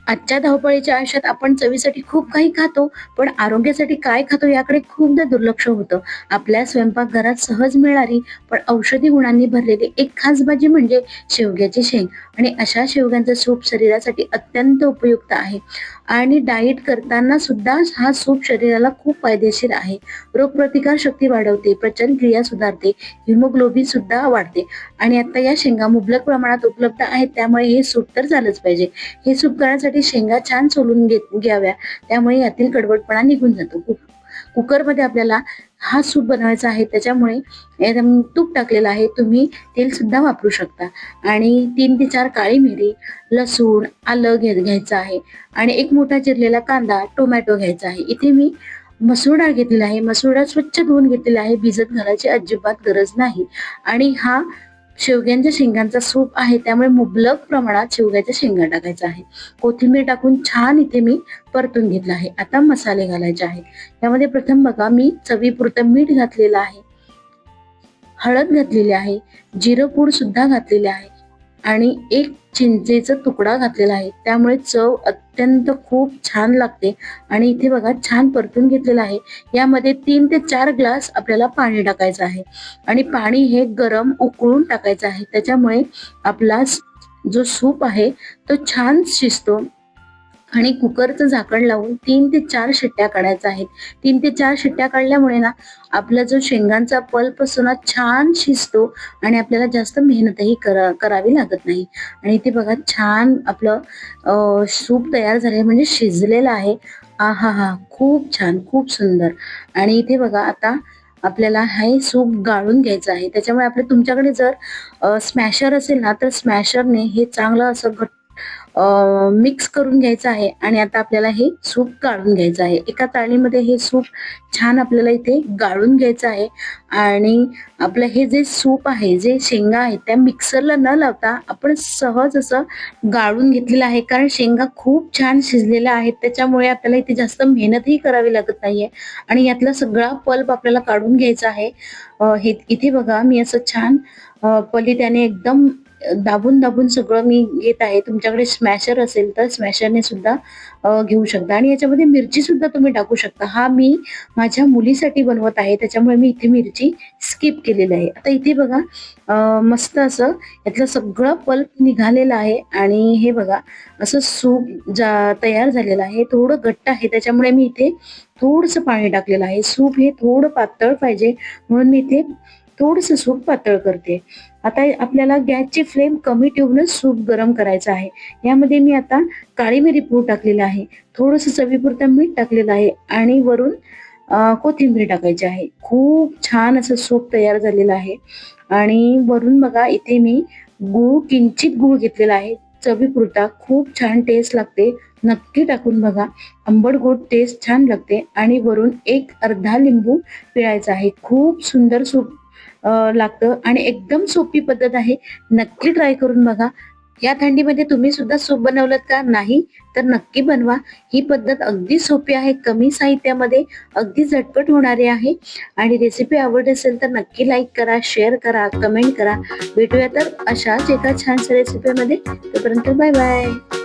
आजच्या धावपळीच्या आयुष्यात आपण चवीसाठी खूप काही खातो, पण आरोग्यासाठी काय खातो याकडे खूपदा दुर्लक्ष होतं. आपल्या स्वयंपाकघरात सहज मिळणारी पण औषधी गुणांनी भरलेली एक खास भाजी म्हणजे शेवग्याची शेंग आणि अशा शेवग्यांचं सूप शरीरासाठी अत्यंत उपयुक्त आहे आणि डाएट करताना सुद्धा हा सूप शरीराला खूप फायदेशीर आहे. रोगप्रतिकार शक्ती वाढवते, पचन क्रिया सुधारते, हिमोग्लोबिन सुद्धा वाढते आणि आता या शेंगा मुबलक प्रमाणात उपलब्ध आहेत, त्यामुळे हे सूप तर झालंच पाहिजे. हे सूप करण्यासाठी शेंगा छान सोलून घ्याव्या, त्यामुळे यातील कडवटपणा निघून जातो. कुकरमध्ये आपल्याला हा सूप बनवायचा आहे, त्याच्यामुळे एकदम तूप टाकलेलं आहे, तुम्ही तेल सुद्धा वापरू शकता आणि 3 ते 4 काळी मिरी, लसूण, आलं घ्यायचं आहे आणि एक मोठा चिरलेला कांदा, टोमॅटो घ्यायचा आहे. इथे मी मसूर डाळ घेतलेला आहे, मसूर डाळ स्वच्छ धुवून घेतलेला आहे, भिजत घालायची अजिबात गरज नाही आणि हा शेवग्यांच्या शेंगांचा सूप आहे, त्यामुळे मुबलक प्रमाणात शेवग्याच्या शेंगा टाकायचा आहे. कोथिंबीर टाकून छान इथे मी परतून घेतलं आहे. आता मसाले घालायचे आहेत. यामध्ये प्रथम बघा मी चवीपुरतं मीठ घातलेलं आहे, हळद घातलेली आहे, जिरं पूड सुद्धा घातलेली आहे आणि एक चिंचेचा तुकडा घातलेला आहे, त्यामुळे चव अत्यंत खूप छान लागते आणि इथे बघा छान परतून घेतलेलं आहे. यामध्ये 3 ते 4 ग्लास आपल्याला पाणी टाकायचं आहे आणि पाणी हे गरम उकळून टाकायचं आहे, त्याच्यामुळे आपला जो सूप आहे तो छान शिजतो आणि कुकरचं झाकण लावून 3 ते 4 शिट्ट्या काढायच्या आहेत. 3 ते 4 शिट्ट्या काढल्यामुळे ना आपला जो शेंगांचा पल्प असतो ना छान शिजतो आणि आपल्याला जास्त मेहनतही करावी लागत नाही. आणि इथे बघा छान आपलं सूप तयार झाले म्हणजे शिजलेलं आहे. आहाहा! खूप छान, खूप सुंदर. आणि इथे बघा आता आपल्याला हे सूप गाळून घ्यायचं आहे. त्याच्यामुळे तुमच्याकडे जर स्मॅशर असेल ना, तर स्मॅशरने हे चांगलं असं मिक्स करून घ्यायचं आहे आणि आता आपल्याला हे सूप गाळून घ्यायचं आहे. एका चाळणीमध्ये हे सूप छान आपल्याला इथे गाळून घ्यायचं आहे आणि आपलं हे जे सूप आहे, जे शेंगा आहेत त्या मिक्सरला न लावता आपण सहज असं गाळून घेतलेलं आहे, कारण शेंगा खूप छान शिजलेल्या आहेत, त्याच्यामुळे आपल्याला इथे जास्त मेहनतही करावी लागत नाहीये आणि यातला सगळा पल्प आपल्याला काढून घ्यायचा आहे. हे इथे बघा मी असं छान पलीत्याने एकदम दाबून दाबून सगळं मी घेत आहे. तुमच्याकडे स्मॅशर असेल तर स्मॅशरने सुद्धा घेऊ शकता आणि याच्यामध्ये मिरची सुद्धा तुम्ही टाकू शकता. हा मी माझ्या मुलीसाठी बनवत आहे, त्याच्यामुळे मी इथे मिरची स्किप केलेली आहे. आता इथे बघा मस्त असं यातलं सगळं पल्प निघालेलं आहे आणि हे बघा असं सूप तयार झालेलं आहे. थोडं घट्ट आहे, त्याच्यामुळे मी इथे थोडंसं पाणी टाकलेलं आहे. सूप हे थोडं पातळ पाहिजे म्हणून मी इथे थोडंसं सूप पातळ करते. आता आपल्याला गॅसची फ्लेम कमी ठेवूनच सूप गरम करायचं आहे. यामध्ये मी आता काळी मिरी पूड टाकलेलं आहे, थोडंसं चवीपुरतं मीठ टाकलेलं आहे आणि वरून कोथिंबीर टाकायची आहे. खूप छान असं सूप तयार झालेलं आहे आणि वरून बघा इथे मी किंचित गूळ घेतलेला आहे चवीपुरता. खूप छान टेस्ट लागते, नक्की टाकून बघा. आंबट गोड टेस्ट छान लागते आणि वरून एक अर्धा लिंबू पिळायचा आहे. खूप सुंदर सूप लागतं आणि एकदम सोपी पद्धत आहे, नक्की ट्राय करून बघा. या थंडीमध्ये तुम्ही सुद्धा सूप बनवलं का? नाही तर नक्की बनवा. ही पद्धत अगदी सोपी आहे, कमी साहित्यामध्ये अगदी झटपट होणारी आहे आणि रेसिपी आवडत असेल तर नक्की लाईक करा, शेअर करा, कमेंट करा. भेटूया तर अशाच एका छानशा रेसिपीमध्ये. तोपर्यंत बाय बाय.